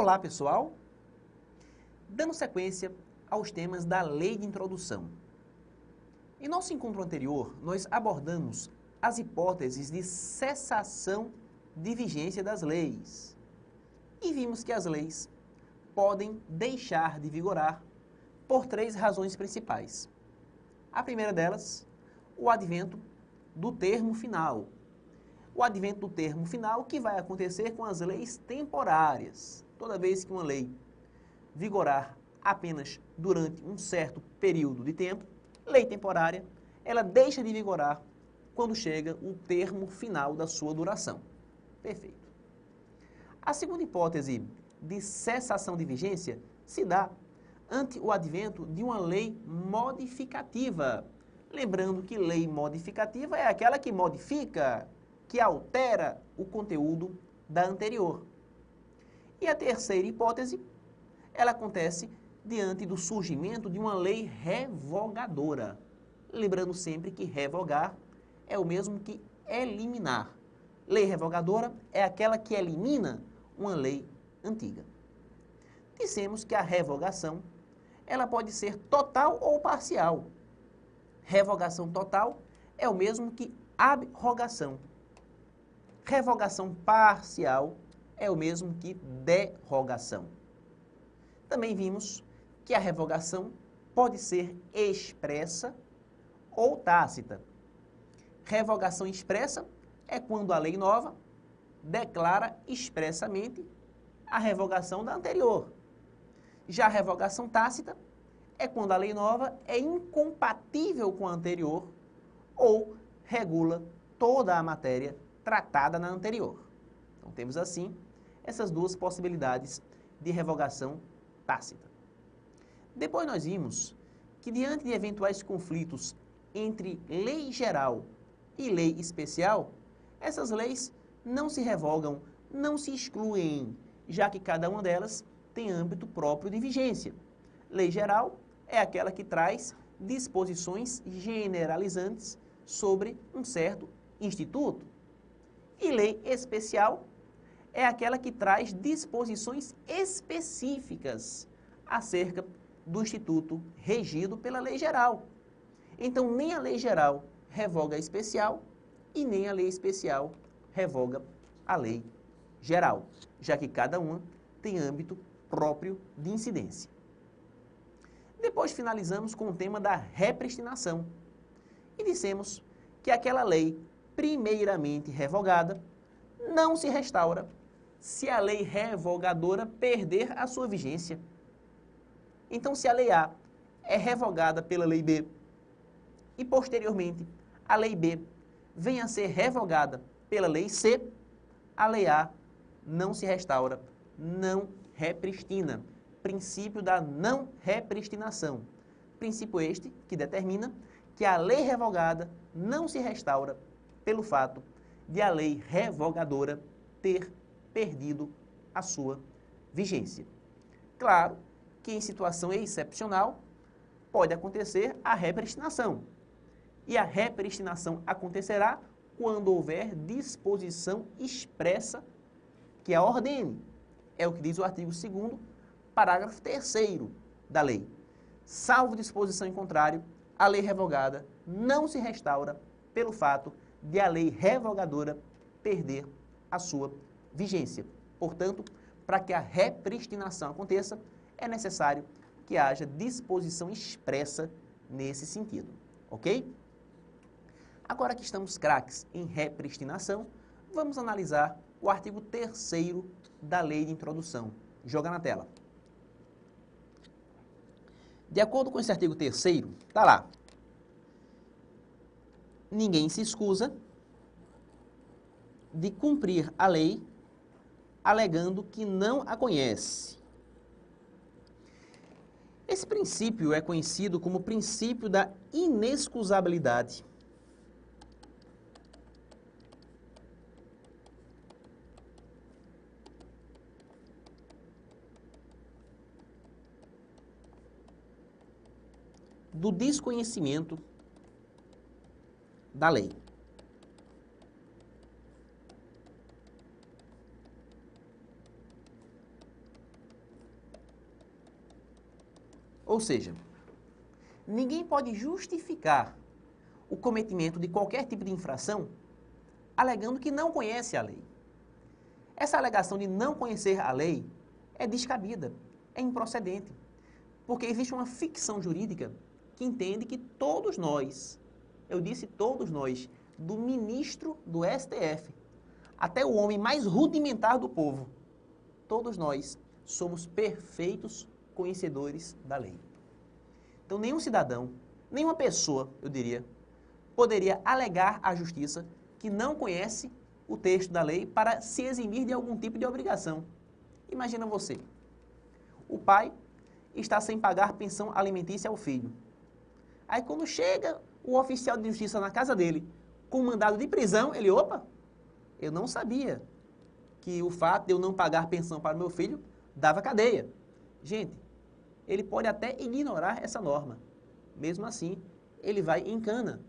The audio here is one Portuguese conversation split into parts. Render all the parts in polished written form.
Olá, pessoal! Dando sequência aos temas da Lei de Introdução. Em nosso encontro anterior, nós abordamos as hipóteses de cessação de vigência das leis. E vimos que as leis podem deixar de vigorar por três razões principais. A primeira delas, o advento do termo final. O advento do termo final que vai acontecer com as leis temporárias. Toda vez que uma lei vigorar apenas durante um certo período de tempo, lei temporária, ela deixa de vigorar quando chega o termo final da sua duração. Perfeito. A segunda hipótese de cessação de vigência se dá ante o advento de uma lei modificativa. Lembrando que lei modificativa é aquela que modifica, que altera o conteúdo da anterior. E a terceira hipótese, ela acontece diante do surgimento de uma lei revogadora. Lembrando sempre que revogar é o mesmo que eliminar. Lei revogadora é aquela que elimina uma lei antiga. Dissemos que a revogação, ela pode ser total ou parcial. Revogação total é o mesmo que abrogação. Revogação parcial é o mesmo que derrogação. Também vimos que a revogação pode ser expressa ou tácita. Revogação expressa é quando a lei nova declara expressamente a revogação da anterior. Já a revogação tácita é quando a lei nova é incompatível com a anterior ou regula toda a matéria tratada na anterior. Então, temos assim essas duas possibilidades de revogação tácita. Depois nós vimos que diante de eventuais conflitos entre lei geral e lei especial, essas leis não se revogam, não se excluem, já que cada uma delas tem âmbito próprio de vigência. Lei geral é aquela que traz disposições generalizantes sobre um certo instituto. E lei especial é aquela que traz disposições específicas acerca do instituto regido pela lei geral. Então, nem a lei geral revoga a especial e nem a lei especial revoga a lei geral, já que cada uma tem âmbito próprio de incidência. Depois finalizamos com o tema da repristinação e dissemos que aquela lei primeiramente revogada não se restaura se a lei revogadora perder a sua vigência. Então, se a lei A é revogada pela lei B e, posteriormente, a lei B venha a ser revogada pela lei C, a lei A não se restaura, não repristina. Princípio da não repristinação. Princípio este que determina que a lei revogada não se restaura pelo fato de a lei revogadora ter perdido a sua vigência. Claro que em situação excepcional pode acontecer a repristinação. E a repristinação acontecerá quando houver disposição expressa que a ordene. É o que diz o artigo 2º, parágrafo 3º da lei. Salvo disposição em contrário, a lei revogada não se restaura pelo fato de a lei revogadora perder a sua vigência. Portanto, para que a repristinação aconteça, é necessário que haja disposição expressa nesse sentido, ok? Agora que estamos craques em repristinação, vamos analisar o artigo 3º da Lei de Introdução. Joga na tela. De acordo com esse artigo 3º, está lá. Ninguém se escusa de cumprir a lei alegando que não a conhece. Esse princípio é conhecido como princípio da inexcusabilidade. Do desconhecimento da lei. Ou seja, ninguém pode justificar o cometimento de qualquer tipo de infração alegando que não conhece a lei. Essa alegação de não conhecer a lei é descabida, é improcedente, porque existe uma ficção jurídica que entende que todos nós, eu disse todos nós, do ministro do STF até o homem mais rudimentar do povo, todos nós somos perfeitos conhecedores da lei. Então, nenhum cidadão, nenhuma pessoa, eu diria, poderia alegar à justiça que não conhece o texto da lei para se eximir de algum tipo de obrigação. Imagina você, o pai está sem pagar pensão alimentícia ao filho. Aí quando chega o oficial de justiça na casa dele com mandado de prisão, ele, opa, eu não sabia que o fato de eu não pagar pensão para o meu filho dava cadeia. Gente, ele pode até ignorar essa norma. Mesmo assim, ele vai em cana.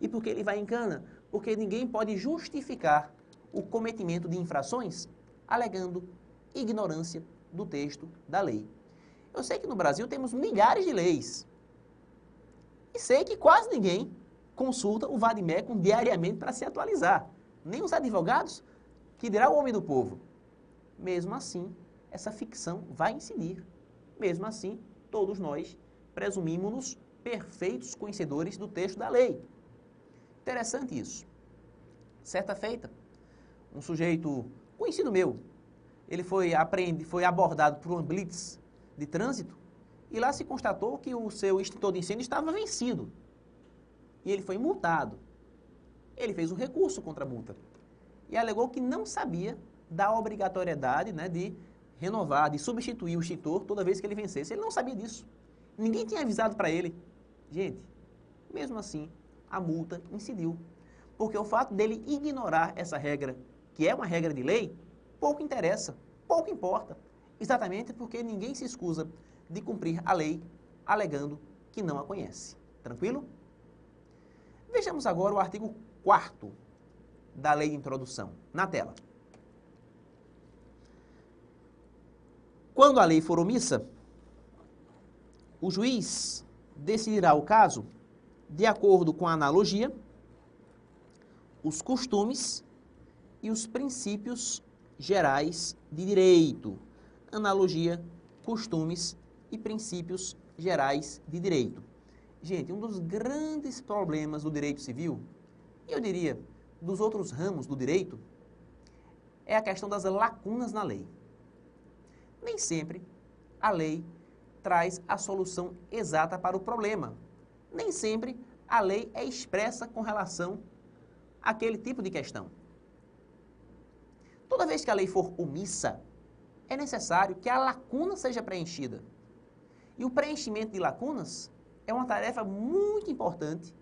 E por que ele vai em cana? Porque ninguém pode justificar o cometimento de infrações alegando ignorância do texto da lei. Eu sei que no Brasil temos milhares de leis. E sei que quase ninguém consulta o Vademecum diariamente para se atualizar. Nem os advogados, que dirá o homem do povo. Mesmo assim, essa ficção vai incidir. Mesmo assim, todos nós presumimos-nos perfeitos conhecedores do texto da lei. Interessante isso. Certa feita, um sujeito conhecido meu, ele foi abordado por uma blitz de trânsito e lá se constatou que o seu extintor de incêndio estava vencido. E ele foi multado. Ele fez um recurso contra a multa e alegou que não sabia da obrigatoriedade, de renovar, de substituir o extintor toda vez que ele vencesse. Ele não sabia disso. Ninguém tinha avisado para ele. Gente, mesmo assim, a multa incidiu. Porque o fato dele ignorar essa regra, que é uma regra de lei, pouco interessa, pouco importa. Exatamente porque ninguém se escusa de cumprir a lei alegando que não a conhece. Tranquilo? Vejamos agora o artigo 4º da Lei de Introdução, na tela. Quando a lei for omissa, o juiz decidirá o caso de acordo com a analogia, os costumes e os princípios gerais de direito. Analogia, costumes e princípios gerais de direito. Gente, um dos grandes problemas do direito civil, e eu diria dos outros ramos do direito, é a questão das lacunas na lei. Nem sempre a lei traz a solução exata para o problema. Nem sempre a lei é expressa com relação àquele tipo de questão. Toda vez que a lei for omissa, é necessário que a lacuna seja preenchida. E o preenchimento de lacunas é uma tarefa muito importante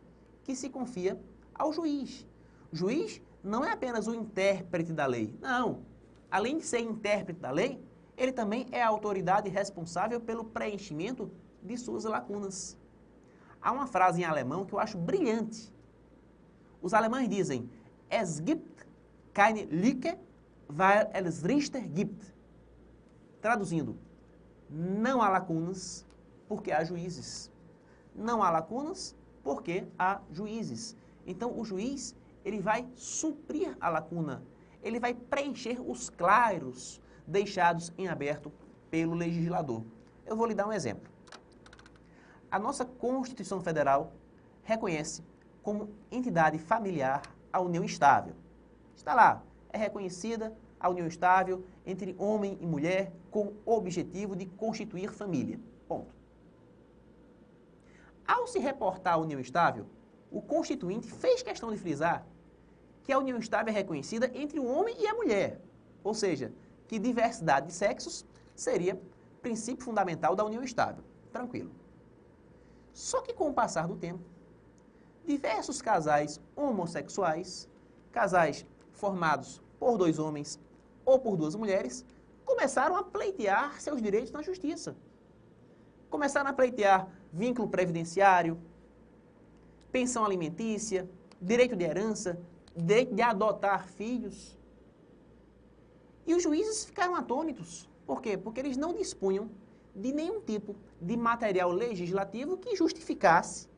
que se confia ao juiz. O juiz não é apenas o intérprete da lei. Não. Além de ser intérprete da lei, ele também é a autoridade responsável pelo preenchimento de suas lacunas. Há uma frase em alemão que eu acho brilhante. Os alemães dizem, es gibt keine Lücke, weil es Richter gibt. Traduzindo, não há lacunas porque há juízes. Não há lacunas porque há juízes. Então, o juiz, ele vai suprir a lacuna. Ele vai preencher os claros deixados em aberto pelo legislador. Eu vou lhe dar um exemplo. A nossa Constituição Federal reconhece como entidade familiar a união estável. Está lá, é reconhecida a união estável entre homem e mulher com o objetivo de constituir família. Ponto. Ao se reportar a união estável, o Constituinte fez questão de frisar que a união estável é reconhecida entre o homem e a mulher, ou seja, que diversidade de sexos seria princípio fundamental da união estável. Tranquilo. Só que com o passar do tempo, diversos casais homossexuais, casais formados por 2 homens ou por 2 mulheres, começaram a pleitear seus direitos na justiça. Começaram a pleitear vínculo previdenciário, pensão alimentícia, direito de herança, direito de adotar filhos. E os juízes ficaram atônitos. Por quê? Porque eles não dispunham de nenhum tipo de material legislativo que justificasse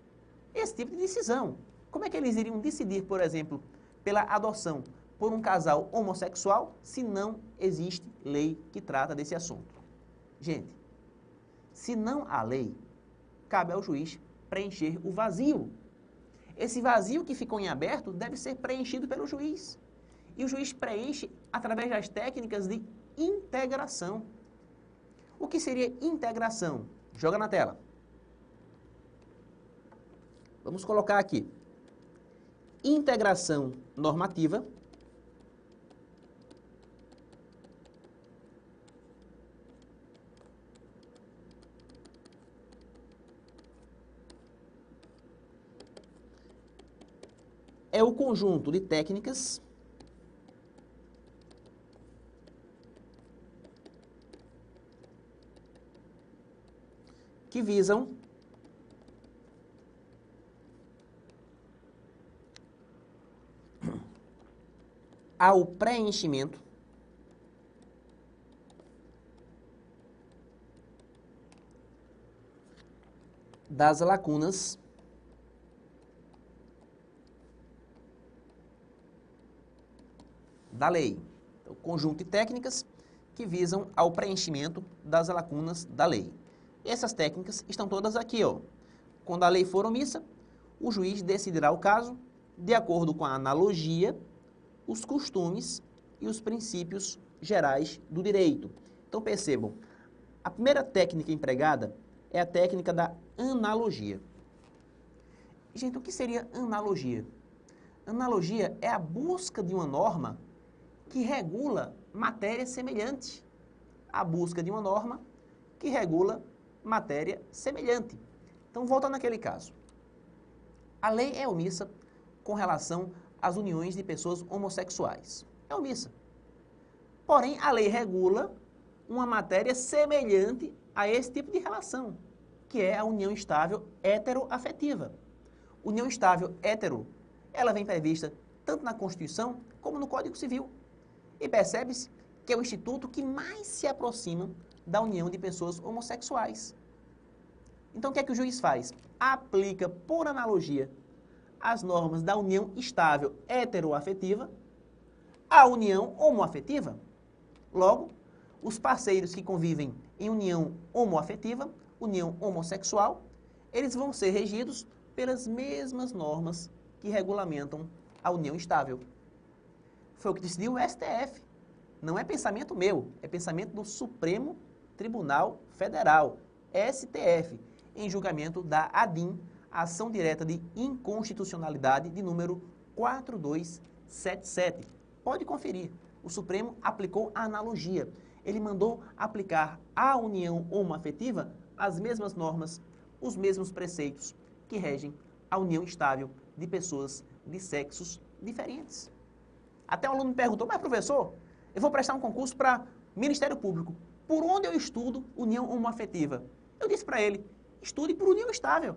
esse tipo de decisão. Como é que eles iriam decidir, por exemplo, pela adoção por um casal homossexual se não existe lei que trata desse assunto? Gente, se não há lei, cabe ao juiz preencher o vazio. Esse vazio que ficou em aberto deve ser preenchido pelo juiz. E o juiz preenche através das técnicas de integração. O que seria integração? Joga na tela. Vamos colocar aqui. Integração normativa. É o conjunto de técnicas que visam ao preenchimento das lacunas da lei. Então, conjunto de técnicas que visam ao preenchimento das lacunas da lei. Essas técnicas estão todas aqui, ó. Quando a lei for omissa, o juiz decidirá o caso de acordo com a analogia, os costumes e os princípios gerais do direito. Então percebam, a primeira técnica empregada é a técnica da analogia. Gente, o que seria analogia? Analogia é a busca de uma norma que regula matéria semelhante. A busca de uma norma que regula matéria semelhante. Então, volta naquele caso. A lei é omissa com relação às uniões de pessoas homossexuais. É omissa. Porém, a lei regula uma matéria semelhante a esse tipo de relação, que é a união estável heteroafetiva. União estável hetero, ela vem prevista tanto na Constituição como no Código Civil. E percebe-se que é o instituto que mais se aproxima da união de pessoas homossexuais. Então, o que é que o juiz faz? Aplica, por analogia, as normas da união estável heteroafetiva à união homoafetiva. Logo, os parceiros que convivem em união homoafetiva, união homossexual, eles vão ser regidos pelas mesmas normas que regulamentam a união estável. Foi o que decidiu o STF. Não é pensamento meu, é pensamento do Supremo Tribunal Federal, STF, em julgamento da ADIM, Ação Direta de Inconstitucionalidade de número 4277. Pode conferir. O Supremo aplicou a analogia. Ele mandou aplicar à união homoafetiva as mesmas normas, os mesmos preceitos que regem a união estável de pessoas de sexos diferentes. Até um aluno me perguntou, mas professor, eu vou prestar um concurso para Ministério Público. Por onde eu estudo união homoafetiva? Eu disse para ele, estude por união estável.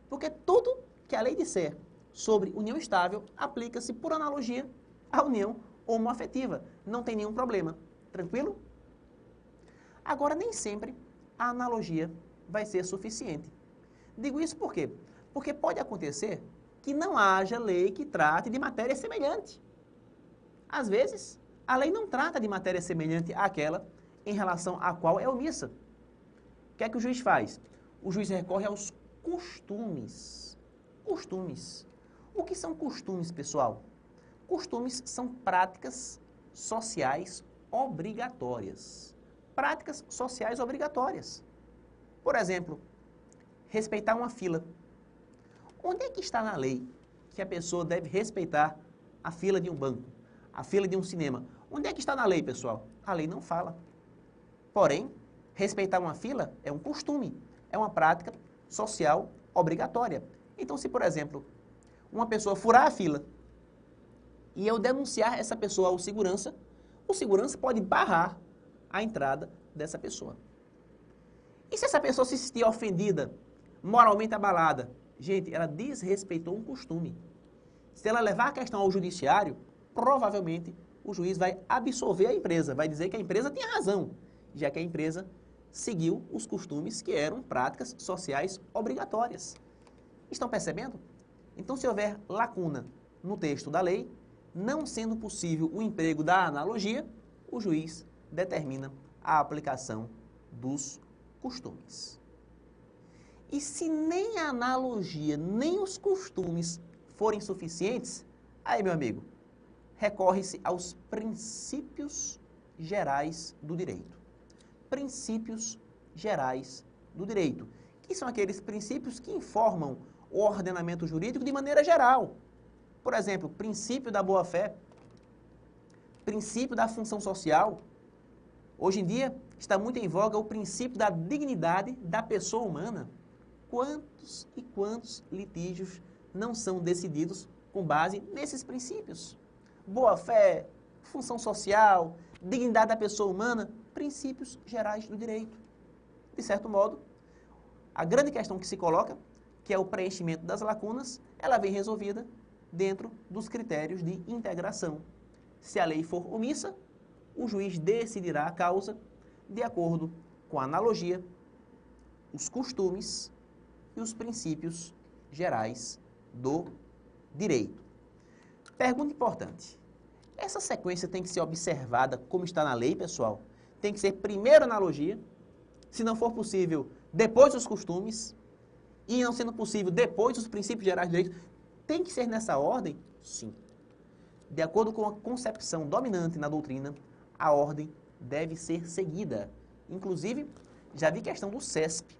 Porque tudo que a lei disser sobre união estável aplica-se por analogia à união homoafetiva. Não tem nenhum problema. Tranquilo? Agora, nem sempre a analogia vai ser suficiente. Digo isso por quê? Porque pode acontecer que não haja lei que trate de matéria semelhante. Às vezes, a lei não trata de matéria semelhante àquela em relação à qual é omissa. O que é que o juiz faz? O juiz recorre aos costumes. Costumes. O que são costumes, pessoal? Costumes são práticas sociais obrigatórias. Práticas sociais obrigatórias. Por exemplo, respeitar uma fila. Onde é que está na lei que a pessoa deve respeitar a fila de um banco, a fila de um cinema? Onde é que está na lei, pessoal? A lei não fala. Porém, respeitar uma fila é um costume, é uma prática social obrigatória. Então, se, por exemplo, uma pessoa furar a fila e eu denunciar essa pessoa ao segurança, o segurança pode barrar a entrada dessa pessoa. E se essa pessoa se sentir ofendida, moralmente abalada? Gente, ela desrespeitou um costume. Se ela levar a questão ao judiciário, provavelmente o juiz vai absolver a empresa, vai dizer que a empresa tem razão, já que a empresa seguiu os costumes que eram práticas sociais obrigatórias. Estão percebendo? Então, se houver lacuna no texto da lei, não sendo possível o emprego da analogia, o juiz determina a aplicação dos costumes. E se nem a analogia, nem os costumes forem suficientes, aí, meu amigo, recorre-se aos princípios gerais do direito. Princípios gerais do direito, que são aqueles princípios que informam o ordenamento jurídico de maneira geral. Por exemplo, princípio da boa-fé, princípio da função social. Hoje em dia, está muito em voga o princípio da dignidade da pessoa humana. Quantos e quantos litígios não são decididos com base nesses princípios? Boa-fé, função social, dignidade da pessoa humana, princípios gerais do direito. De certo modo, a grande questão que se coloca, que é o preenchimento das lacunas, ela vem resolvida dentro dos critérios de integração. Se a lei for omissa, o juiz decidirá a causa de acordo com a analogia, os costumes e os princípios gerais do direito. Pergunta importante. Essa sequência tem que ser observada como está na lei, pessoal? Tem que ser primeiro analogia, se não for possível, depois os costumes, e não sendo possível, depois os princípios gerais do direito. Tem que ser nessa ordem? Sim. De acordo com a concepção dominante na doutrina, a ordem deve ser seguida. Inclusive, já vi questão do CESP.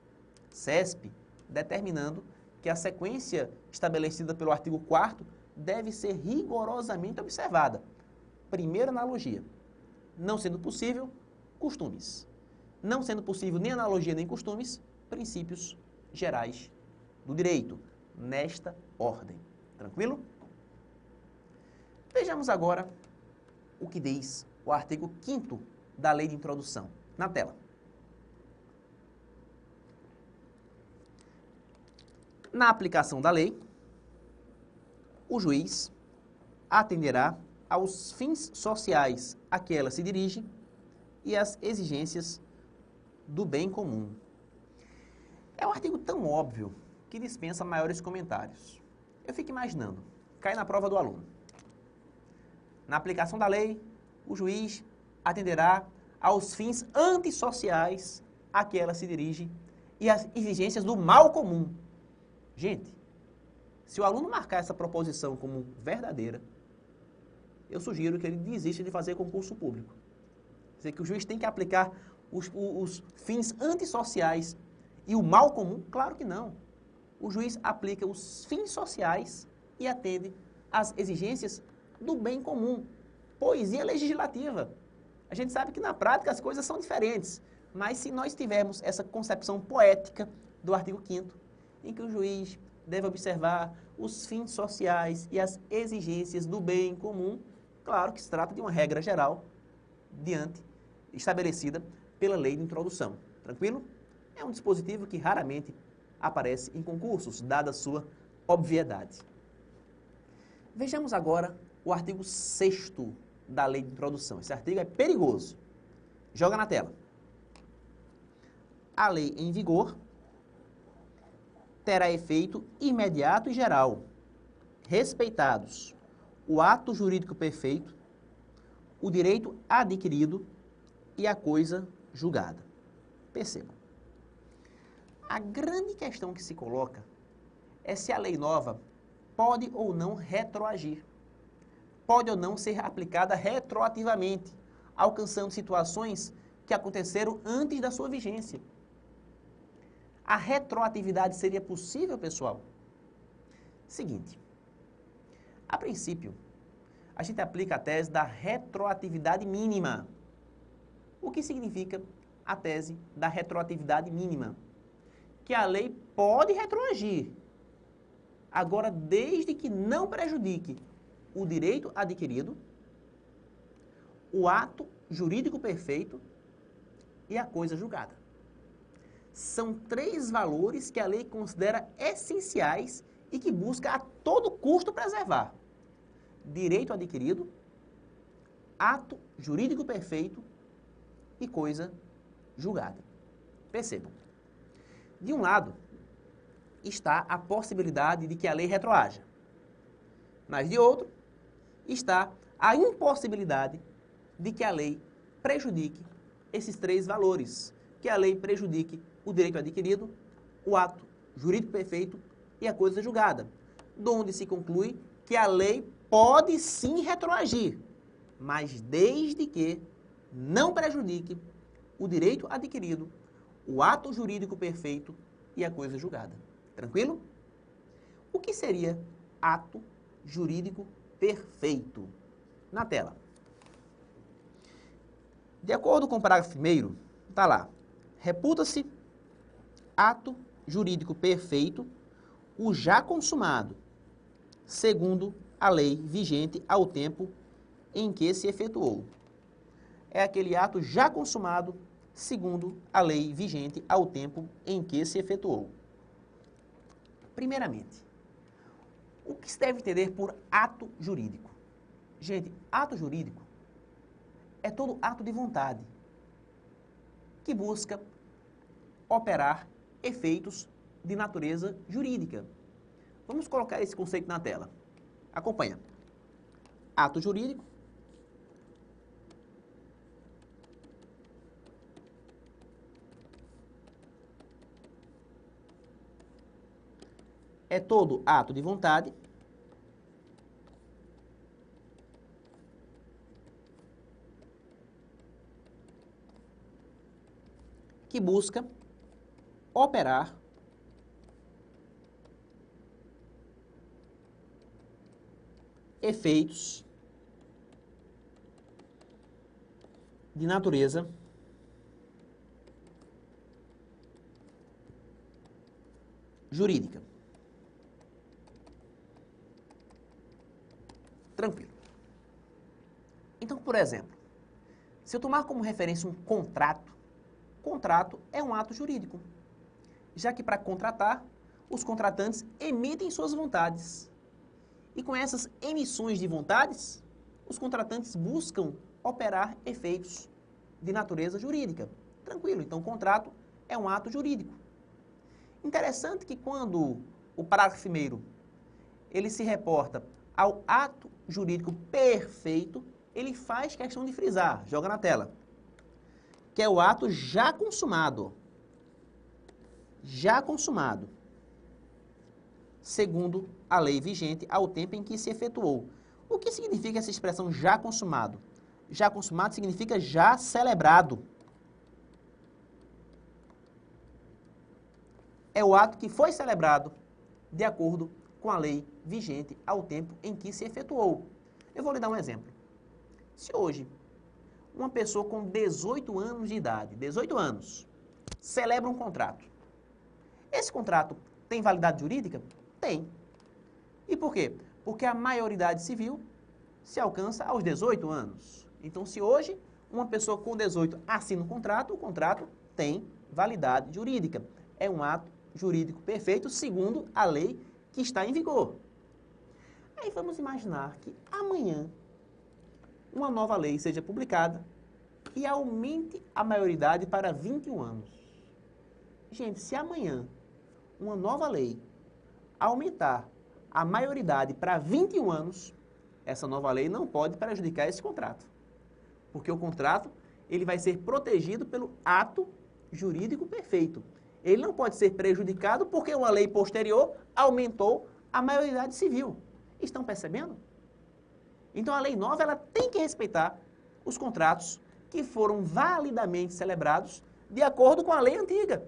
CESP determinando que a sequência estabelecida pelo artigo 4º deve ser rigorosamente observada. Primeira analogia. Não sendo possível, costumes. Não sendo possível nem analogia nem costumes, princípios gerais do direito. Nesta ordem. Tranquilo? Vejamos agora o que diz o artigo 5º da Lei de Introdução. Na tela. Na aplicação da lei, o juiz atenderá aos fins sociais a que ela se dirige e às exigências do bem comum. É um artigo tão óbvio que dispensa maiores comentários. Eu fico imaginando, cai na prova do aluno. Na aplicação da lei, o juiz atenderá aos fins antissociais a que ela se dirige e às exigências do mal comum. Gente, se o aluno marcar essa proposição como verdadeira, eu sugiro que ele desista de fazer concurso público. Quer dizer, que o juiz tem que aplicar os fins antissociais e o mal comum? Claro que não. O juiz aplica os fins sociais e atende às exigências do bem comum. Poesia legislativa. A gente sabe que na prática as coisas são diferentes, mas se nós tivermos essa concepção poética do artigo 5º, em que o juiz deve observar os fins sociais e as exigências do bem comum, claro que se trata de uma regra geral estabelecida pela lei de introdução. Tranquilo? É um dispositivo que raramente aparece em concursos, dada a sua obviedade. Vejamos agora o artigo 6º da lei de introdução. Esse artigo é perigoso. Joga na tela. A lei em vigor terá efeito imediato e geral, respeitados o ato jurídico perfeito, o direito adquirido e a coisa julgada. Percebam. A grande questão que se coloca é se a lei nova pode ou não retroagir. Pode ou não ser aplicada retroativamente, alcançando situações que aconteceram antes da sua vigência. A retroatividade seria possível, pessoal? Seguinte, a princípio, a gente aplica a tese da retroatividade mínima. O que significa a tese da retroatividade mínima? Que a lei pode retroagir, agora desde que não prejudique o direito adquirido, o ato jurídico perfeito e a coisa julgada. São 3 valores que a lei considera essenciais e que busca a todo custo preservar: direito adquirido, ato jurídico perfeito e coisa julgada. Percebam. De um lado está a possibilidade de que a lei retroaja, mas de outro está a impossibilidade de que a lei prejudique esses três valores, que a lei prejudique o direito adquirido, o ato jurídico perfeito e a coisa julgada, donde se conclui que a lei pode sim retroagir, mas desde que não prejudique o direito adquirido, o ato jurídico perfeito e a coisa julgada. Tranquilo? O que seria ato jurídico perfeito? Na tela. De acordo com o parágrafo 1º, está lá, reputa-se ato jurídico perfeito o já consumado, segundo a lei vigente ao tempo em que se efetuou. É aquele ato já consumado, segundo a lei vigente ao tempo em que se efetuou. Primeiramente, o que se deve entender por ato jurídico? Gente, ato jurídico é todo ato de vontade que busca operar efeitos de natureza jurídica. Vamos colocar esse conceito na tela. Acompanha. Ato jurídico é todo ato de vontade que busca operar efeitos de natureza jurídica. Tranquilo. Então, por exemplo, se eu tomar como referência um contrato, contrato é um ato jurídico, já que para contratar, os contratantes emitem suas vontades. E com essas emissões de vontades, os contratantes buscam operar efeitos de natureza jurídica. Tranquilo, então o contrato é um ato jurídico. Interessante que quando o parágrafo 1º ele se reporta ao ato jurídico perfeito, ele faz questão de frisar, joga na tela, que é o ato já consumado. Já consumado, segundo a lei vigente ao tempo em que se efetuou. O que significa essa expressão já consumado? Já consumado significa já celebrado. É o ato que foi celebrado de acordo com a lei vigente ao tempo em que se efetuou. Eu vou lhe dar um exemplo. Se hoje uma pessoa com 18 anos de idade, 18 anos, celebra um contrato, esse contrato tem validade jurídica? Tem. E por quê? Porque a maioridade civil se alcança aos 18 anos. Então, se hoje uma pessoa com 18 assina um contrato, o contrato tem validade jurídica. É um ato jurídico perfeito, segundo a lei que está em vigor. Aí vamos imaginar que amanhã uma nova lei seja publicada e aumente a maioridade para 21 anos. Gente, se amanhã uma nova lei aumentar a maioridade para 21 anos, essa nova lei não pode prejudicar esse contrato. Porque o contrato ele vai ser protegido pelo ato jurídico perfeito. Ele não pode ser prejudicado porque uma lei posterior aumentou a maioridade civil. Estão percebendo? Então a lei nova ela tem que respeitar os contratos que foram validamente celebrados de acordo com a lei antiga.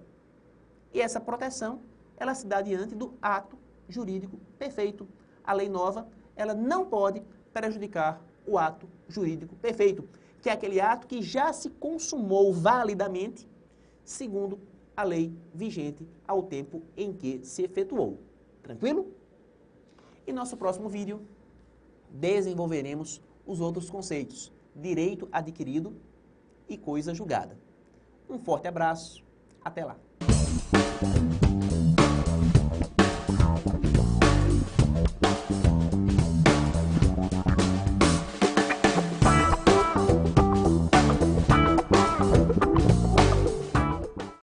E essa proteção ela se dá diante do ato jurídico perfeito. A lei nova ela não pode prejudicar o ato jurídico perfeito, que é aquele ato que já se consumou validamente, segundo a lei vigente ao tempo em que se efetuou. Tranquilo? Em nosso próximo vídeo, desenvolveremos os outros conceitos, direito adquirido e coisa julgada. Um forte abraço, até lá!